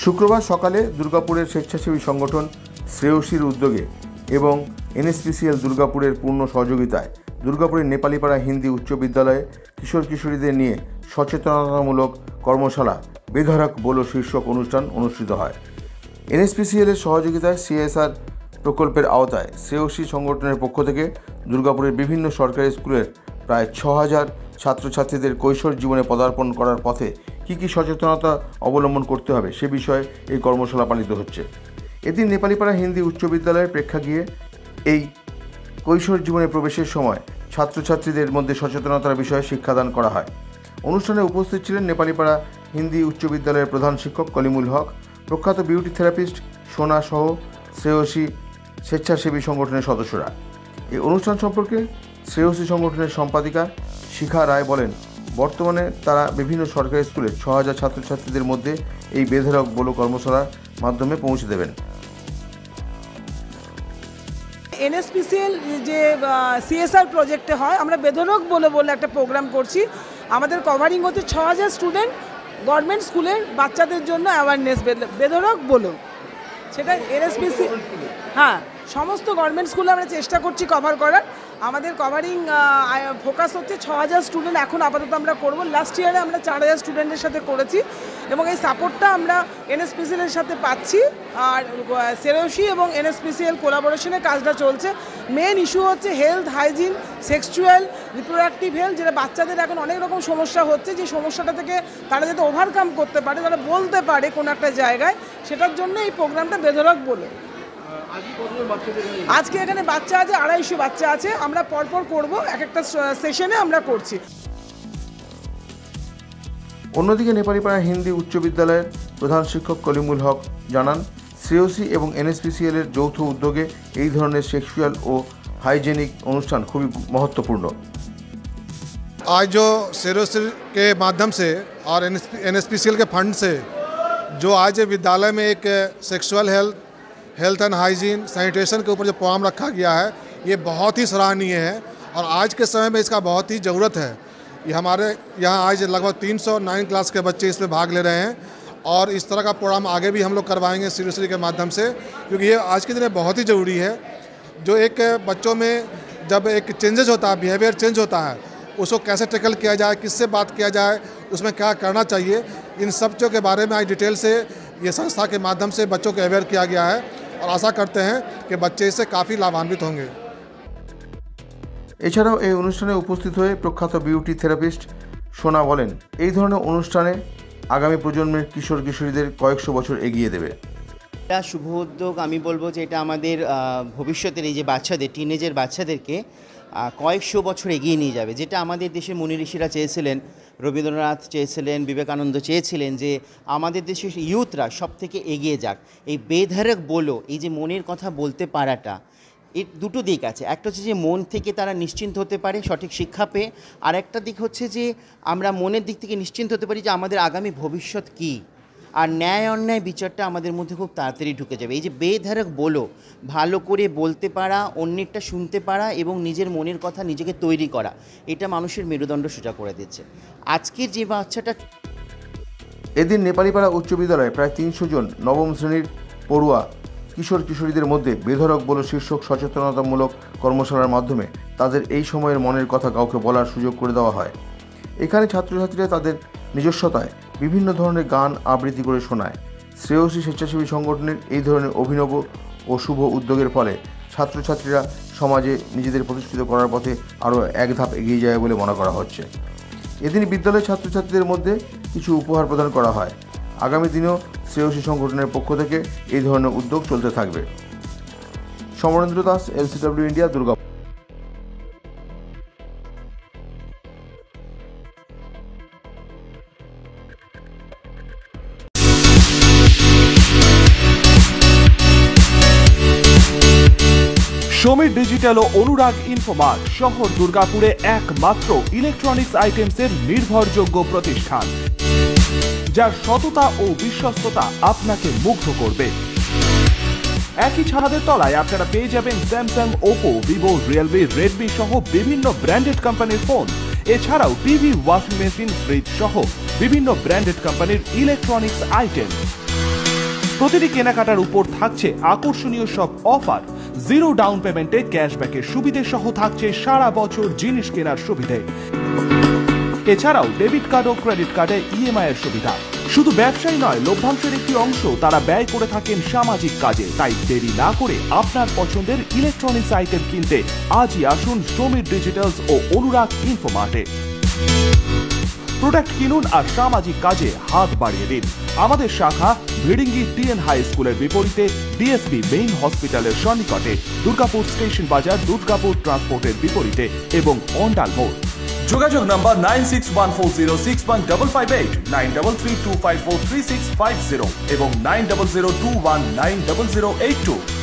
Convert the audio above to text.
শুক্রবার সকালে দুর্গাপুরের স্বেচ্ছাসেবী সংগঠন শ্রেয়সীর উদ্যোগে এবং এনএসপিসিএল দুর্গাপুরের পূর্ণ সহযোগিতায় দুর্গাপুরের নেপালিপাড়া হিন্দি উচ্চ বিদ্যালয়ে কিশোর কিশোরীদের নিয়ে সচেতনতামূলক কর্মশালা বেধড়ক বলো শীর্ষক অনুষ্ঠান অনুষ্ঠিত হয়। এনএসপিসিএলের সহযোগিতায় সিএসআর প্রকল্পের আওতায় শ্রেয়সী সংগঠনের পক্ষ থেকে দুর্গাপুরের বিভিন্ন সরকারি স্কুলের প্রায় ৬,০০০ ছাত্রছাত্রীদের কৈশোর জীবনে পদার্পণ করার পথে কী সচেতনতা অবলম্বন করতে হবে সে বিষয়ে এই কর্মশালা পালিত হচ্ছে। এদিন নেপালিপাড়া হিন্দি উচ্চ বিদ্যালয়ের প্রেক্ষাগৃহে এই কৈশোর জীবনে প্রবেশের সময় ছাত্রছাত্রীদের মধ্যে সচেতনতার বিষয়ে শিক্ষাদান করা হয়। অনুষ্ঠানে উপস্থিত ছিলেন নেপালিপাড়া হিন্দি উচ্চ বিদ্যালয়ের প্রধান শিক্ষক কলিমুল হক, প্রখ্যাত বিউটি থেরাপিস্ট সোনা সহ শ্রেয়সী স্বেচ্ছাসেবী সংগঠনের সদস্যরা। এই অনুষ্ঠান সম্পর্কে শ্রেয়সী সংগঠনের সম্পাদিকা শিখা রায় বলেন, বর্তমানে তারা বিভিন্ন সরকারি স্কুলের ৬,০০০ ছাত্রছাত্রীদের মধ্যে এই বেধড়ক বলো কর্মশালার মাধ্যমে পৌঁছে দেবেন। এনএসপিসিএল যে সিএসআর প্রজেক্টে হয়, আমরা বেধড়ক বলে একটা প্রোগ্রাম করছি। আমাদের কভারিং হচ্ছে ৬,০০০ স্টুডেন্ট গভর্নমেন্ট স্কুলের বাচ্চাদের জন্য অ্যাওয়ারনেস বেধড়ক বলো, সেটা এনএসপিসি সমস্ত গভর্নমেন্ট স্কুলে আমরা চেষ্টা করছি কভার করার। আমাদের কভারিং ফোকাস হচ্ছে ৬,০০০ স্টুডেন্ট এখন আপাতত আমরা করব। লাস্ট ইয়ারে আমরা ৪,০০০ স্টুডেন্টের সাথে করেছি এবং এই সাপোর্টটা আমরা এনএসপিসিএলের সাথে পাচ্ছি। আর শ্রেয়সী এবং এনএসপিসিএল কোলাবোরেশনে কাজটা চলছে। মেন ইস্যু হচ্ছে health, hygiene, sexual, reproductive health, যেটা বাচ্চাদের এখন অনেক রকম সমস্যা হচ্ছে, যে সমস্যাটা থেকে তারা যাতে ওভারকাম করতে পারে, তারা বলতে পারে কোনো একটা জায়গায়, সেটার জন্য এই প্রোগ্রামটা বেধড়ক বলো। আজকে এখানে বাচ্চা আছে ২৫০ বাচ্চা আছে, আমরা পরপর করব, এক একটা সেশনে আমরা করছি। অন্যদিকে নেপালিপাড়া হিন্দি উচ্চ বিদ্যালয়ের প্রধান শিক্ষক কলিমুল হক জানান, শ্রেয়সী এবং এনএসপিসিএল এর যৌথ উদ্যোগে এই ধরনের সেক্সুয়াল ও हाइजेनिक अनुष्ठान खूब महत्वपूर्ण। आज जो श्रेयसी के माध्यम से और एनएसपीसीएल के फंड से जो आज विद्यालय में एक sexual health and hygiene sanitation के ऊपर जो प्रोग्राम रखा गया है, ये बहुत ही सराहनीय है और आज के समय में इसका बहुत ही ज़रूरत है। ये हमारे यहाँ आज लगभग 309 क्लास के बच्चे इसमें भाग ले रहे हैं और इस तरह का प्रोग्राम आगे भी हम लोग करवाएंगे श्रेयसी के माध्यम से, क्योंकि ये आज के दिन बहुत ही ज़रूरी है। जो एक बच्चों में जब एक चेंजेस होता है, बिहेवियर चेंज होता है, उसको कैसे टैकल किया जाए, किससे बात किया जाए, उसमें क्या करना चाहिए, इन सब चीज़ों के बारे में आज डिटेल से ये संस्था के माध्यम से बच्चों को अवेयर किया गया है और आशा करते हैं कि बच्चे इससे काफ़ी लाभान्वित होंगे। এছাড়াও এই অনুষ্ঠানে উপস্থিত হয়ে প্রখ্যাত বিউটি থেরাপিস্ট সোনা বলেন, এই ধরনের অনুষ্ঠানে আগামী প্রজন্মের কিশোর কিশোরীদের কয়েকশো বছর এগিয়ে দেবে। এটা শুভ উদ্যোগ। আমি বলবো যে এটা আমাদের ভবিষ্যতের এই যে বাচ্চাদের, টিনেজের বাচ্চাদেরকে কয়েকশো বছর এগিয়ে নিয়ে যাবে, যেটা আমাদের দেশের মুনি ঋষিরা চেয়েছিলেন, রবীন্দ্রনাথ চেয়েছিলেন, বিবেকানন্দ চেয়েছিলেন যে আমাদের দেশের ইয়ুথরা সব থেকে এগিয়ে যাক। এই বেধড়ক বলো, এই যে মনের কথা বলতে পারাটা, এর দুটো দিক আছে। একটা হচ্ছে যে মন থেকে তারা নিশ্চিন্ত হতে পারে সঠিক শিক্ষা পেয়ে, আর একটা দিক হচ্ছে যে আমরা মনের দিক থেকে নিশ্চিন্ত হতে পারি যে আমাদের আগামী ভবিষ্যৎ কী, আর ন্যায় অন্যায় বিচারটা আমাদের মধ্যে খুব তাড়াতাড়ি ঢুকে যাবে। এই যে বেধড়ক বলো, ভালো করে বলতে পারা, অন্যেরটা শুনতে পারা এবং নিজের মনের কথা নিজেকে তৈরি করা, এটা মানুষের মেরুদণ্ড সোজা করে দিচ্ছে। আজকের যে বাচ্চাটা এদিন নেপালিপাড়া উচ্চ বিদ্যালয়ে প্রায় ৩০০ জন নবম শ্রেণীর পড়ুয়া কিশোর কিশোরীদের মধ্যে বেধড়ক বলো শীর্ষক সচেতনতামূলক কর্মশালার মাধ্যমে তাদের এই সময়ের মনের কথা কাউকে বলার সুযোগ করে দেওয়া হয়। এখানে ছাত্রছাত্রীরা তাদের নিজস্বতায় বিভিন্ন ধরনের গান আবৃত্তি করে শোনায়। শ্রেয়সী স্বেচ্ছাসেবী সংগঠনের এই ধরনের অভিনব ও শুভ উদ্যোগের ফলে ছাত্রছাত্রীরা সমাজে নিজেদের প্রতিষ্ঠিত করার পথে আরও এক ধাপ এগিয়ে যায় বলে মনে করা হচ্ছে। এদিন বিদ্যালয়ের ছাত্রছাত্রীদের মধ্যে কিছু উপহার প্রদান করা হয়। আগামী দিনেও শ্রেয়সী সংগঠনের পক্ষ থেকে এই ধরনের উদ্যোগ চলতে থাকবে। Samarendra Das, LCW India, Durgapur. Samir digital ও অনুরাগ ইনফোমার্ট শহর দুর্গাপুরে একমাত্র ইলেকট্রনিক্স আইটেমসের নির্ভরযোগ্য প্রতিষ্ঠান, যার সততা ও বিশ্বস্ততা আপনাকে মুগ্ধ করবে। একই ছাদের তলায় আপনারা পেয়ে যাবেন Samsung, Oppo, Vivo, Realme, Redmi সহ বিভিন্ন ব্র্যান্ডেড কোম্পানির ফোন। এছাড়াও টিভি, ওয়াশিং মেশিন, ফ্রিজ সহ বিভিন্ন ব্র্যান্ডেড কোম্পানির ইলেকট্রনিক্স আইটেম। প্রতিটি কেনাকাটার উপর থাকছে আকর্ষণীয় সব অফার। জিরো ডাউন পেমেন্টে ক্যাশব্যাকের সুবিধে সহ থাকছে সারা বছর জিনিস কেনার সুবিধে। এছাড়াও ডেবিট কার্ড ও ক্রেডিট কার্ডে ইএমআই এর সুবিধা। শুধু ব্যবসায়ী নয়, লভ্যাংশের একটি অংশ তারা ব্যয় করে থাকেন সামাজিক কাজে। তাই দেরি না করে আপনার পছন্দের ইলেকট্রনিক্স আইটেম কিনতে আজই আসুন সমীর ডিজিটালস ও অনুরাগ ইনফোমার্টে। প্রোডাক্ট কিনুন আর সামাজিক কাজে হাত বাড়িয়ে দিন। আমাদের শাখা ভিড়িঙ্গি ডিএন হাই স্কুলের বিপরীতে ডিএসপি মেইন হসপিটালের সন্নিকটে, দুর্গাপুর স্টেশন বাজার, দুর্গাপুর ট্রান্সপোর্টের বিপরীতে এবং অন্ডাল মোড়। যোগাযোগ নাম্বার 9614061558, 9332543650 এবং 9002190082।